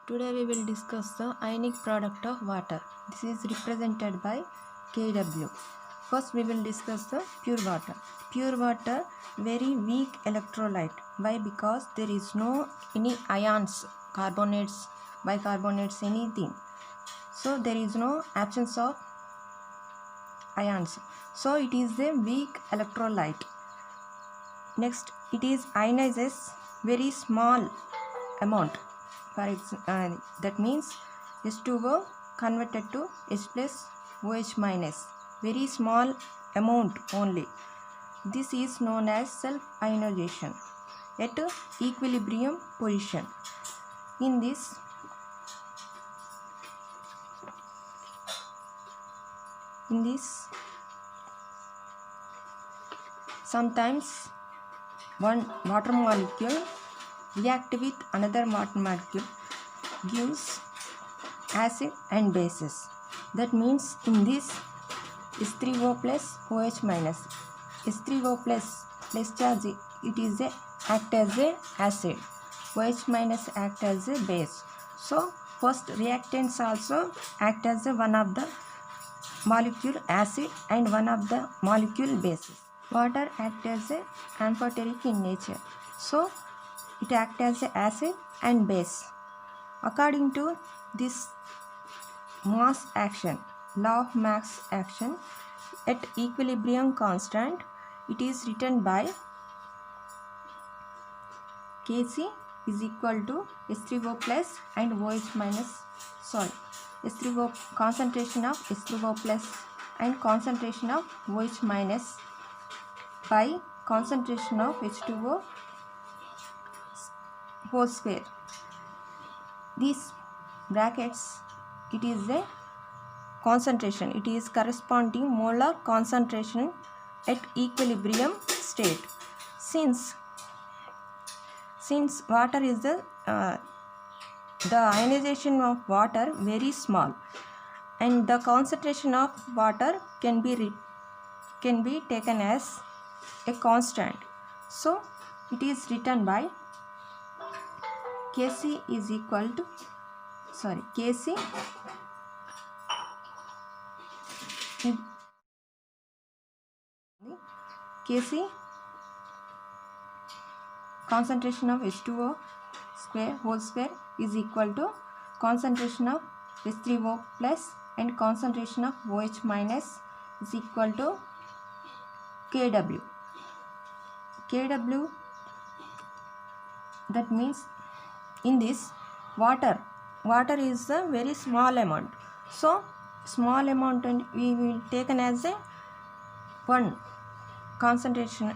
Today we will discuss the ionic product of water. This is represented by Kw. First we will discuss the pure water. Pure water, very weak electrolyte. Why? Because there is no any ions, carbonates, bicarbonates, anything. So there is no absence of ions. So it is a weak electrolyte. Next, it is ionizes very small amount. That means H2O converted to H plus OH minus, very small amount only. This is known as self-ionization at equilibrium position. In this, sometimes one water molecule react with another water molecule gives acid and bases. That means in this H3O plus OH minus, H3O plus charge, it is act as a acid, OH minus act as a base. So first reactants also act as one of the molecule acid and one of the molecule bases. Water act as a amphoteric in nature, so it acts as a acid and base. According to this mass action, law of mass action, at equilibrium constant, it is written by Kc is equal to H3O plus and OH minus, H3O, concentration of H3O plus and concentration of OH minus by concentration of H2O whole square. These brackets, it is a concentration, it is corresponding molar concentration at equilibrium state. Since water is the ionization of water very small, and the concentration of water can be taken as a constant, so it is written by Kc is equal to Kc concentration of H2O whole square is equal to concentration of H3O plus and concentration of OH minus is equal to Kw. That means in this water is a very small amount, so small amount and we will taken as a 1 concentration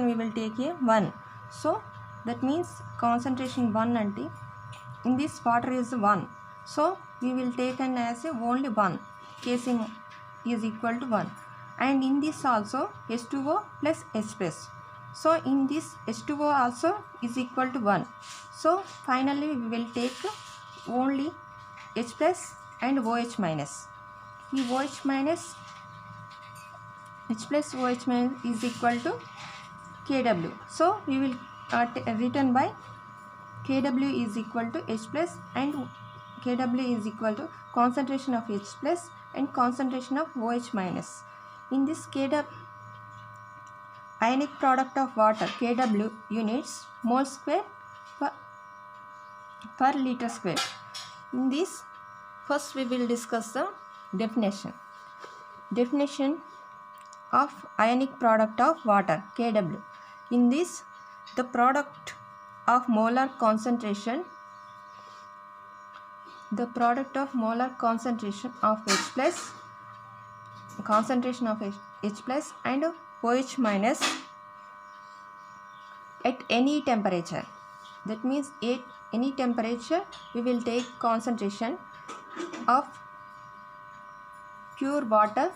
we will take a 1, so that means concentration 1 ante in this water is 1, so we will taken as a only 1, Kc is equal to 1, and in this also H2O plus H plus, so in this H2O also is equal to 1, so finally we will take only H plus and OH minus. The OH minus, H plus OH minus is equal to Kw, so we will written by Kw is equal to H plus and Kw is equal to concentration of H plus and concentration of OH minus. In this Kw, ionic product of water, Kw units mole square per liter square. In this, first we will discuss the definition of ionic product of water, Kw. In this, the product of molar concentration of H plus, concentration of H plus and OH minus at any temperature. That means at any temperature we will take concentration of pure water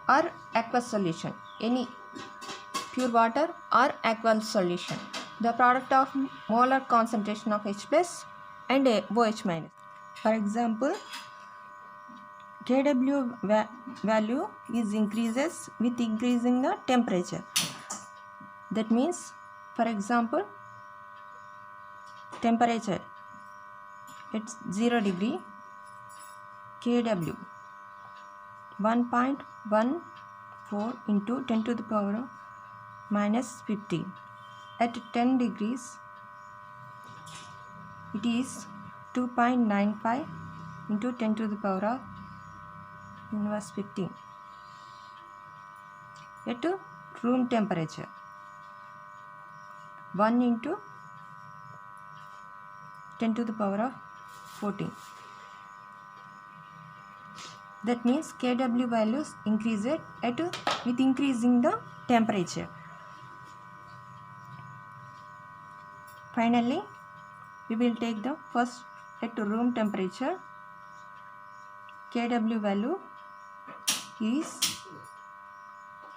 or aqueous solution, any pure water or aqueous solution, the product of molar concentration of H plus and OH minus. For example, Kw value is increases with increasing the temperature. That means, for example, temperature at 0 degree, Kw 1.14 into 10 to the power minus 15. At 10 degrees, it is 2.95 into 10 to the power of inverse 15. At room temperature, 1 into 10 to the power of 14. That means Kw values increased with increasing the temperature. Finally, we will take the first at room temperature. Kw value is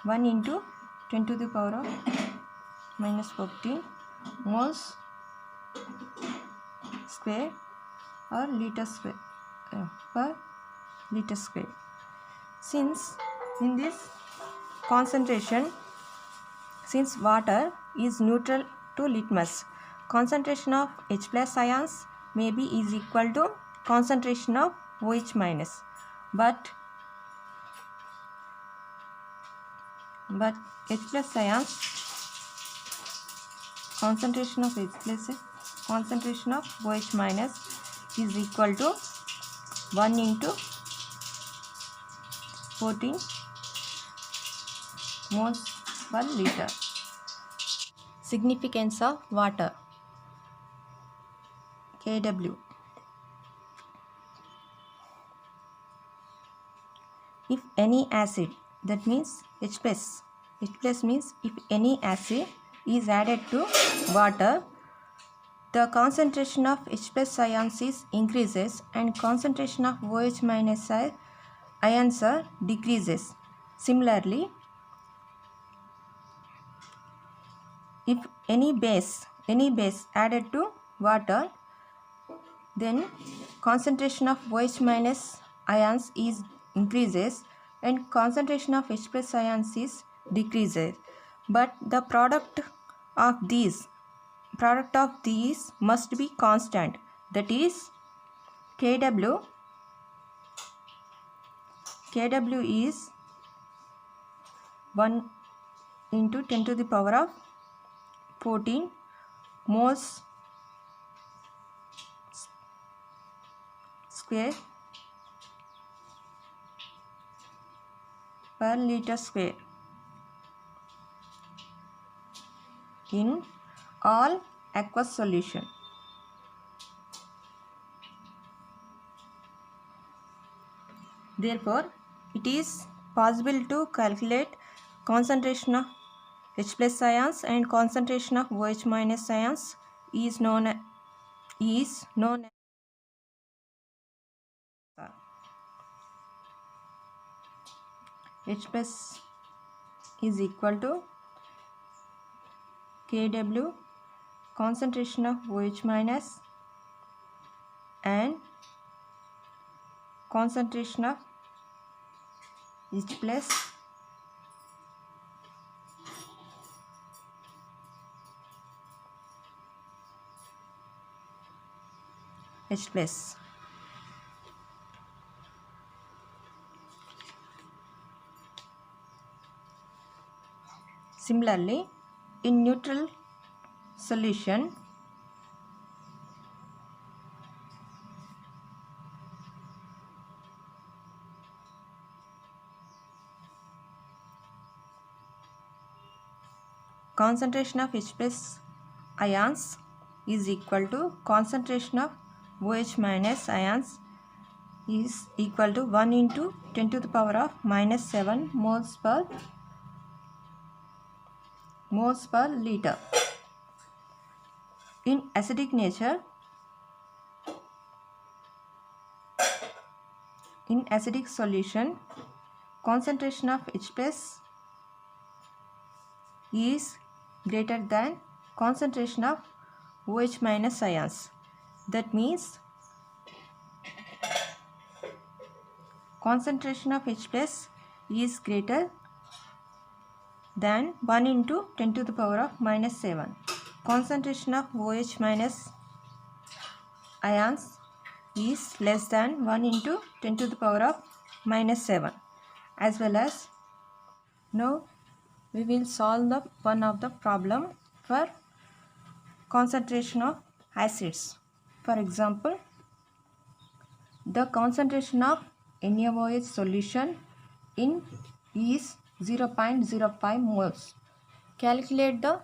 1 into 10 to the power of minus 14 moles square or liter square per liter square. Since in this concentration, since water is neutral to litmus, concentration of H plus ions may be is equal to concentration of OH minus, but H plus ions, concentration of OH minus is equal to 1 into 14 moles per liter. Significance of water. Kw. If any acid, that means H plus means if any acid is added to water, the concentration of H plus ions is increases and concentration of OH minus ions decreases. Similarly, if any base added to water, then concentration of OH minus ions is increases and concentration of H plus ions is decreases. But the product of these must be constant. That is Kw is 1 into 10 to the power of 14 moles square per liter square in all aqueous solution. Therefore, it is possible to calculate concentration of H plus ions and concentration of OH minus ions is known as H plus is equal to Kw concentration of OH minus and concentration of H plus Similarly, in neutral solution, concentration of H plus ions is equal to concentration of OH minus ions is equal to 1 into 10 to the power of minus 7 moles per liter. In acidic nature, in acidic solution, concentration of H plus is greater than concentration of OH minus ions. That means concentration of H plus is greater than 1 into 10 to the power of minus 7. Concentration of OH minus ions is less than 1 into 10 to the power of minus 7. As well as now we will solve the one of the problem for concentration of acids. For example, the concentration of NaOH solution in is 0.05 moles. Calculate the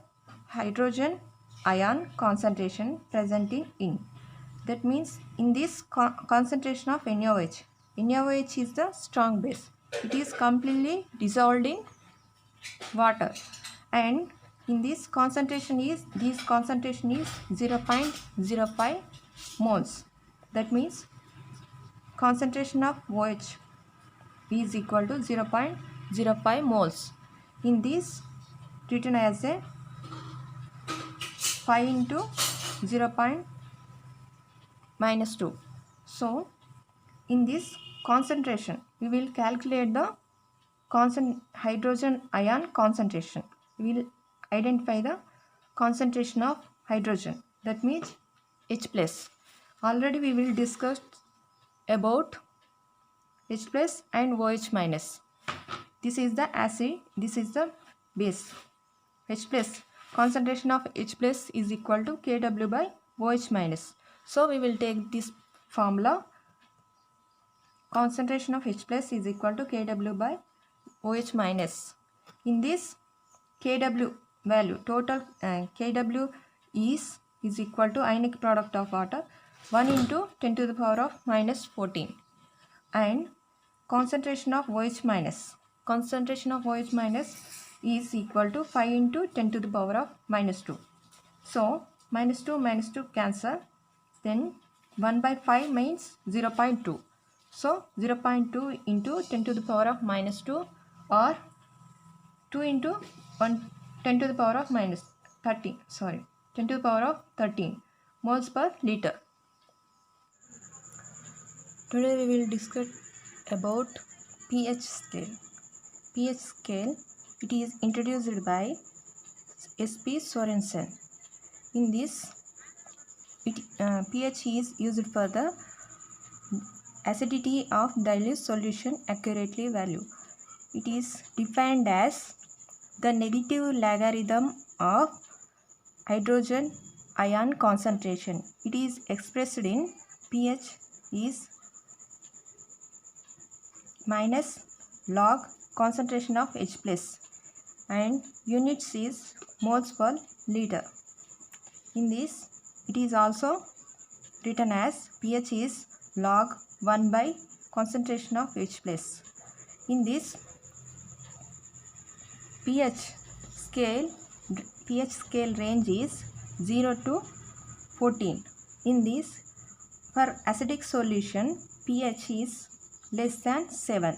hydrogen ion concentration present in ink. That means in this concentration of NaOH, NaOH is the strong base. It is completely dissolved in water, and in this concentration is 0.05 moles. That means concentration of OH is equal to 0.05 moles. In this written as a 5 into 0.-2. So in this concentration we will calculate the hydrogen ion concentration. We will identify the concentration of hydrogen, that means H plus. Already we will discuss about H plus and OH minus. This is the acid, this is the base. H plus, concentration of H plus is equal to Kw by OH minus. So we will take this formula. Concentration of H plus is equal to Kw by OH minus. In this Kw value, total Kw is equal to ionic product of water 1 into 10 to the power of minus 14, and concentration of OH minus is equal to 5 into 10 to the power of minus 2. So minus 2 cancel, then 1 by 5 means 0.2. So 0.2 into 10 to the power of minus 2, or 2 into 10 to the power of minus 13, 10 to the power of 13 moles per liter. Today we will discuss about pH scale. pH scale, it is introduced by S.P. Sorensen. In this, pH is used for the acidity of dilute solution accurately value. It is defined as the negative logarithm of hydrogen ion concentration. It is expressed in pH is minus log concentration of H plus, and units is moles per liter. In this, it is also written as pH is log 1 by concentration of H plus. In this pH scale range is 0 to 14. In this, for acidic solution, pH is less than 7.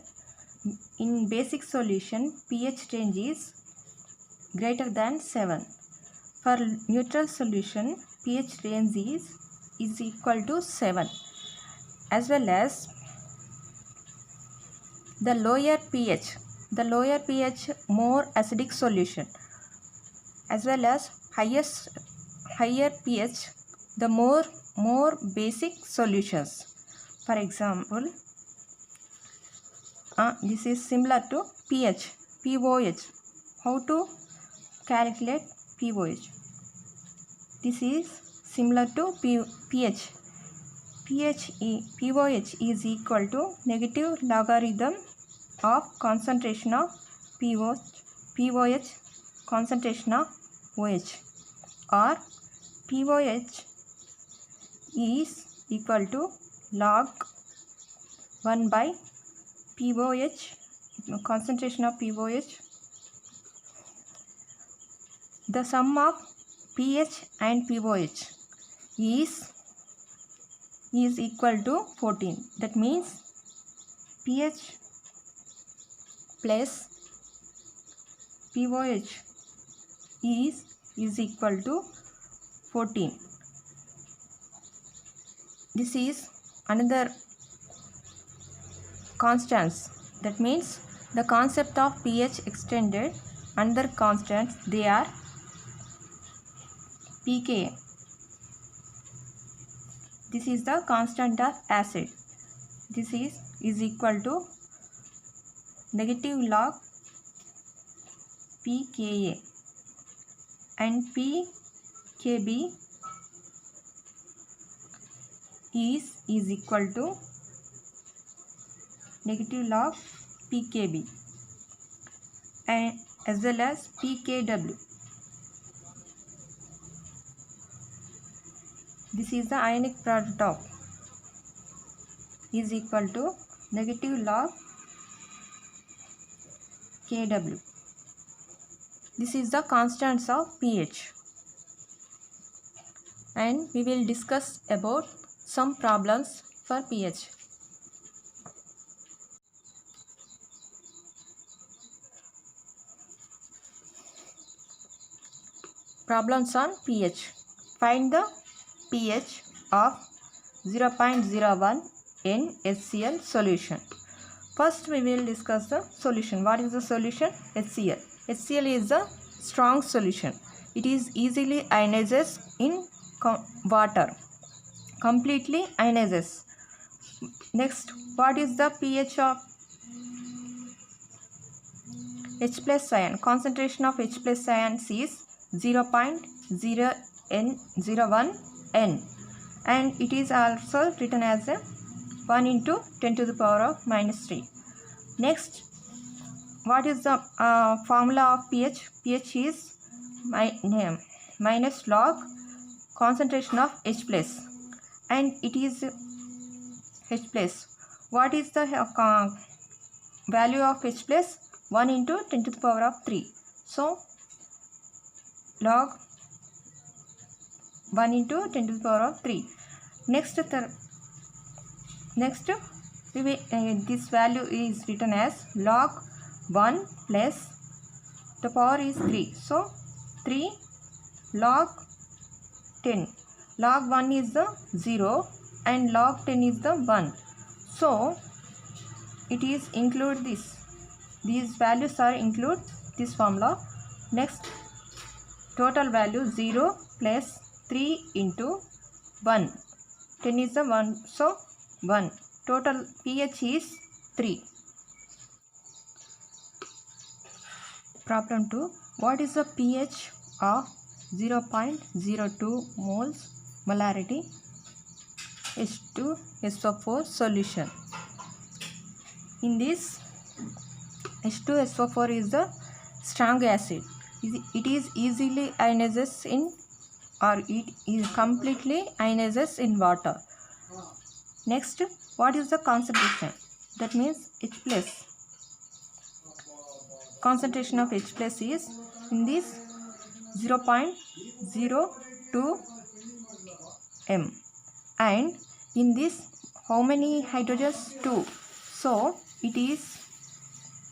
In basic solution, pH range is greater than 7. For neutral solution, pH range is equal to 7. As well as the lower pH more acidic solution, as well as higher pH the more basic solutions. For example, this is similar to pH, POH. How to calculate POH? This is similar to pH. POH is equal to negative logarithm of concentration of POH concentration of OH, or POH is equal to log 1 by POH concentration of POH. The sum of pH and POH is equal to 14. That means pH plus POH is equal to 14. This is another constants. That means the concept of pH extended. Another constants, they are pKa. This is the constant of acid. This is equal to negative log pKa, and pKb is equal to negative log pKb, and as well as pKw. This is the ionic product of is equal to negative log Kw. This is the constants of pH, and we will discuss about some problems for pH. Problems on pH. Find the pH of 0.01 in HCl solution. First we will discuss the solution. What is the solution? HCl. HCl is a strong solution. It is easily ionizes in water. Completely ionizes. Next, what is the pH of H plus ion? Concentration of H plus ions is 0.01 N, and it is also written as a 1 into 10 to the power of minus 3. Next, what is the formula of pH? pH is minus log concentration of H plus, and it is H plus. What is the value of H plus? 1 into 10 to the power of 3. So, log 1 into 10 to the power of 3. Next, this value is written as log 1 plus the power is 3. So, 3 log 10. Log 1 is the 0 and log 10 is the 1. So, it is include this. These values are include this formula. Next, total value 0 plus 3 into 1. 10 is the 1. So, 1. Total pH is 3. Problem 2. What is the pH of 0.02 moles molarity H2SO4 solution? In this, H2SO4 is the strong acid. It is easily ionizes in, or it is completely ionizes in water. Next, what is the concentration? That means H plus. Concentration of H plus is in this 0.02 m, and in this how many hydrogens? 2. So it is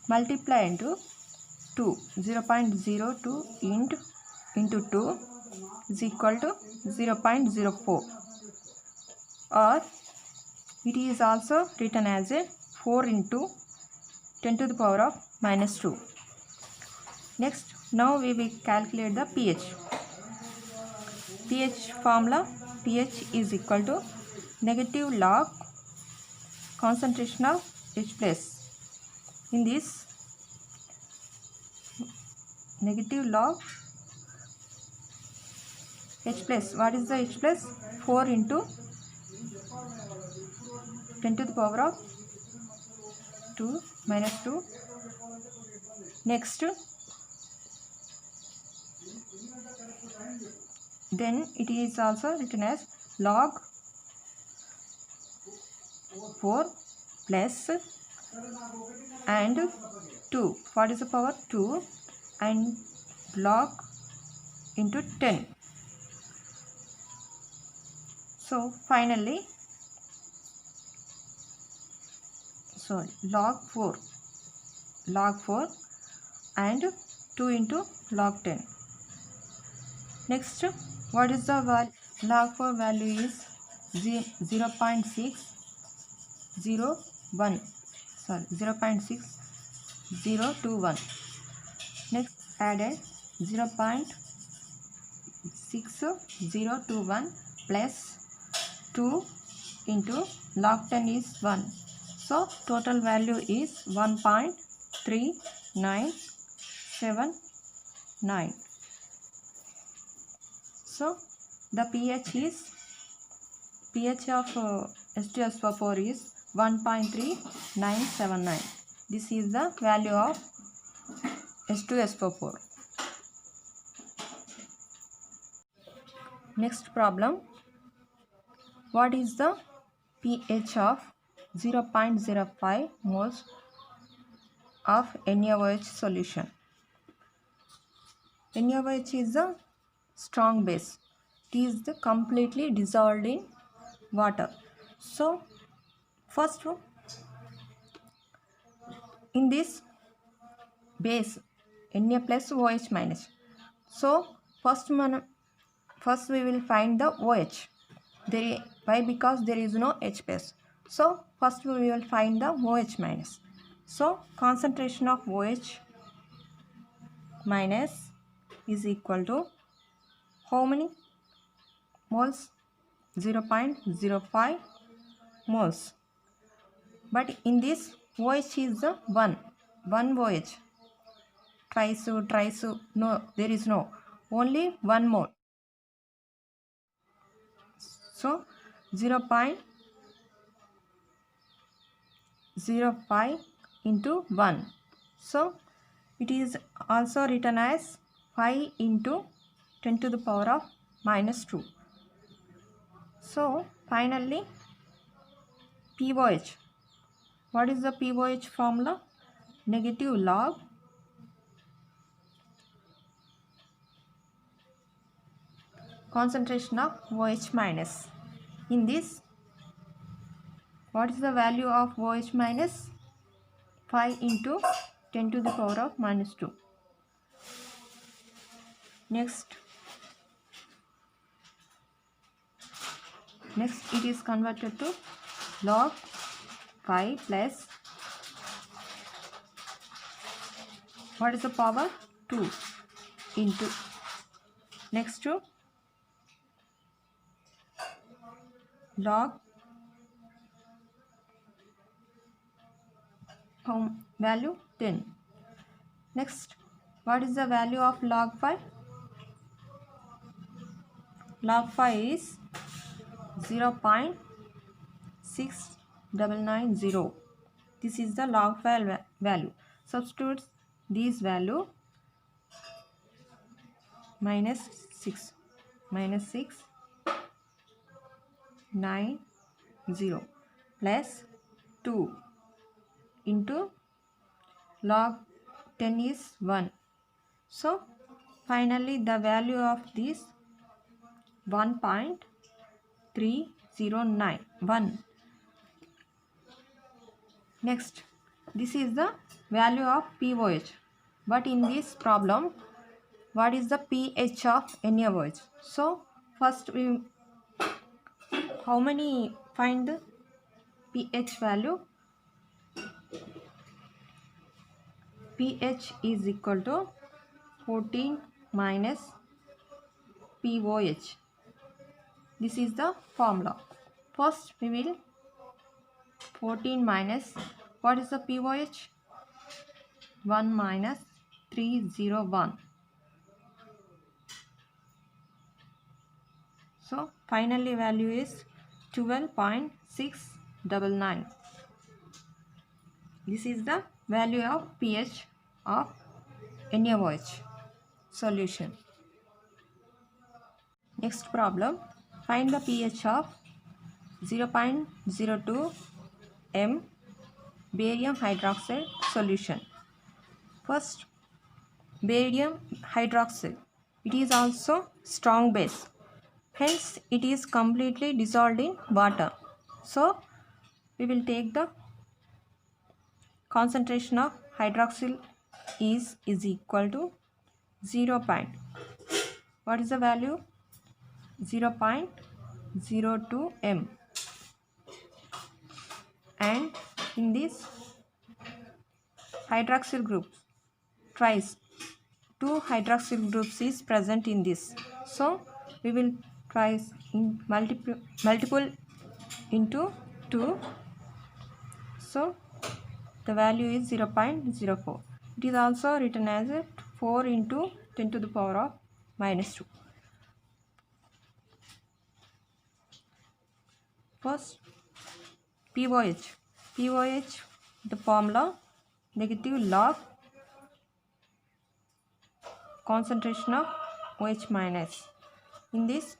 multiply into 2. 0.02 into 2 is equal to 0.04, or it is also written as a 4 into 10 to the power of minus 2. Next, now we will calculate the pH. pH formula: pH is equal to negative log concentration of H plus. In this, negative log H plus. What is the H plus? 4 into 10 to the power of 2 minus 2. Next, then it is also written as log 4 plus and 2. What is the power? 2 and log into 10. So finally, log 4 and 2 into log 10. Next, what is the value? Log 4 value is 0.601. 0.6021. Next, added 0.6021 plus 2 into log 10 is 1. So total value is 1.3979. So the pH of H2SO4 is 1.3979. This is the value of H2SO4. Next problem. What is the pH of 0.05 moles of NaOH solution? NaOH is a strong base. It is completely dissolved in water. So first, in this base Na plus OH minus. So first we will find the OH. Why? Because there is no H base. So first we will find the OH minus. So concentration of OH minus is equal to how many moles? 0.05 moles. But in this OH is the one OH. Twice, no, there is no, only one mole. So 0.05 into 1. So it is also written as 5 into 10 to the power of minus 2. So finally pOH. What is the pOH formula? Negative log concentration of OH minus. In this, what is the value of OH minus? 5 into 10 to the power of minus 2. Next it is converted to log 5 plus, what is the power? 2 into, next to log value 10. Next, what is the value of log 5? Log 5 is 0.6990. This is the log 5 value. Substitute this value, minus 6 9 0 plus 2 into log 10 is 1. So finally the value of this 1.3091. Next, this is the value of pOH. But in this problem, what is the pH of NaOH? So first we how many find the pH value? pH is equal to 14 minus pOH. This is the formula. First we will 14 minus, what is the pOH? 1 minus 301. So finally value is 12.699. This is the value of pH of NaOH solution. Next problem, find the pH of 0.02 m barium hydroxide solution. First, barium hydroxide, it is also strong base, hence it is completely dissolved in water. So we will take the concentration of hydroxyl is equal to 0. What is the value? 0.02 m. And in this hydroxyl groups, twice 2 hydroxyl groups is present in this. So we will twice in multiple into 2. So the value is 0.04. It is also written as 4 into 10 to the power of minus 2. First, POH. POH, the formula negative log concentration of OH minus. In this,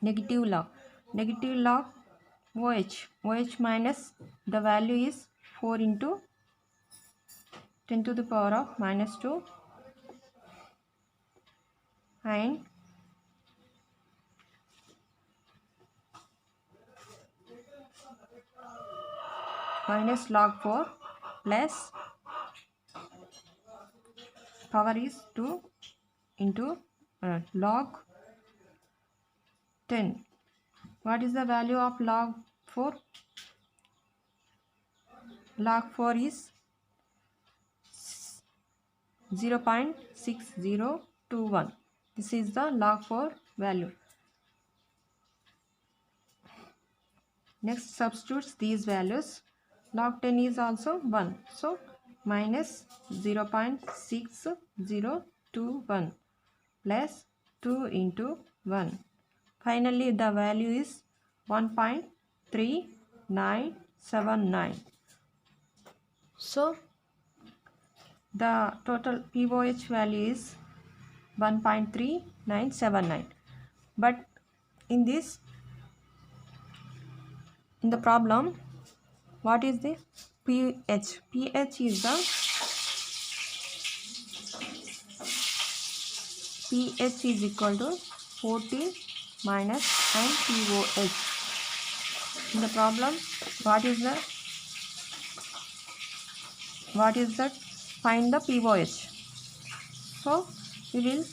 negative log OH minus, the value is 4 into 10 to the power of minus 2 and minus log 4 plus power is 2 into log 10. What is the value of log 4? Log 4 is 0.6021. This is the log 4 value. Next, substitutes these values. Log 10 is also 1. So, minus 0.6021 plus 2 into 1. Finally, the value is 1.3979. So, the total POH value is 1.3979. But in the problem, what is the pH? pH is the pH is equal to 14 minus and POH. In the problem, what is that? Find the POH. So we will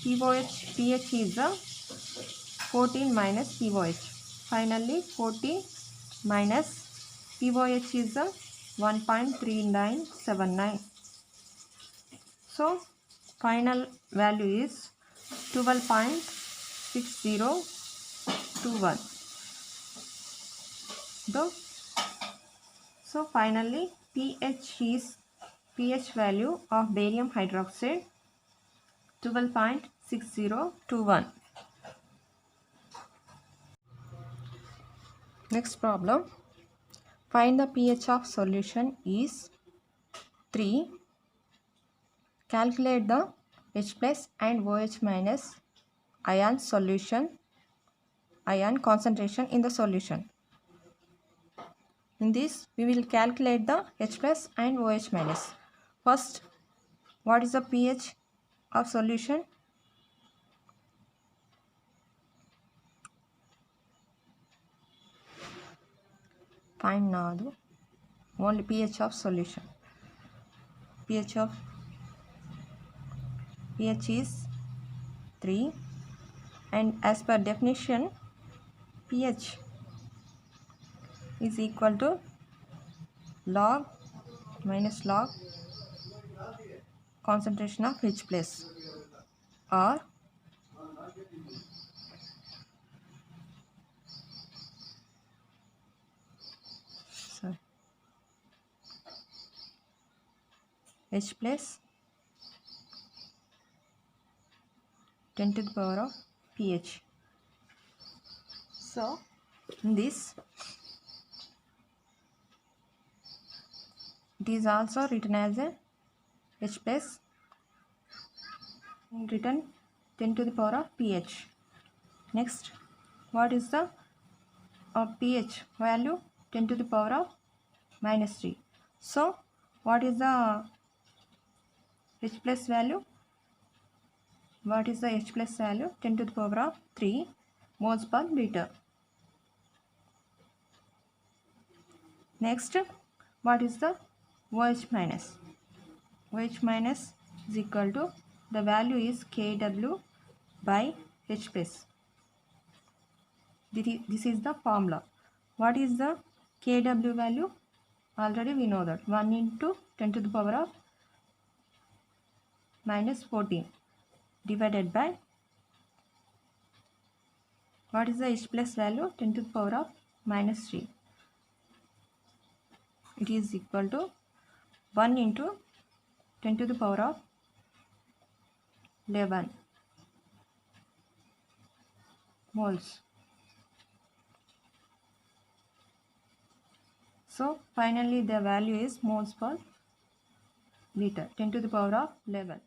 pH is the 14 minus POH. Finally, 14 minus POH is the 1.3979. So final value is 12.6021. So finally, pH value of barium hydroxide 12.6021. Next problem. Find the pH of solution is 3. Calculate the H plus and OH minus ion concentration in the solution. In this, we will calculate the H plus and OH minus. First, what is the pH of solution? Find now the only pH of solution. pH is 3, and as per definition, pH is equal to log minus log concentration of H plus, or H plus 10 to the power of pH. So in this, it is also written as a H plus written 10 to the power of pH. Next, what is the pH value? 10 to the power of minus 3. So what is the H plus value? What is the H plus value? 10 to the power of 3 moles per liter. Next, what is the OH minus? OH minus is equal to, the value is Kw by H plus. This is the formula. What is the Kw value? Already we know that 1 into 10 to the power of minus 14. divided by, what is the H plus value? 10 to the power of minus 3. It is equal to 1 into 10 to the power of 11 moles. So finally the value is moles per liter, 10 to the power of 11.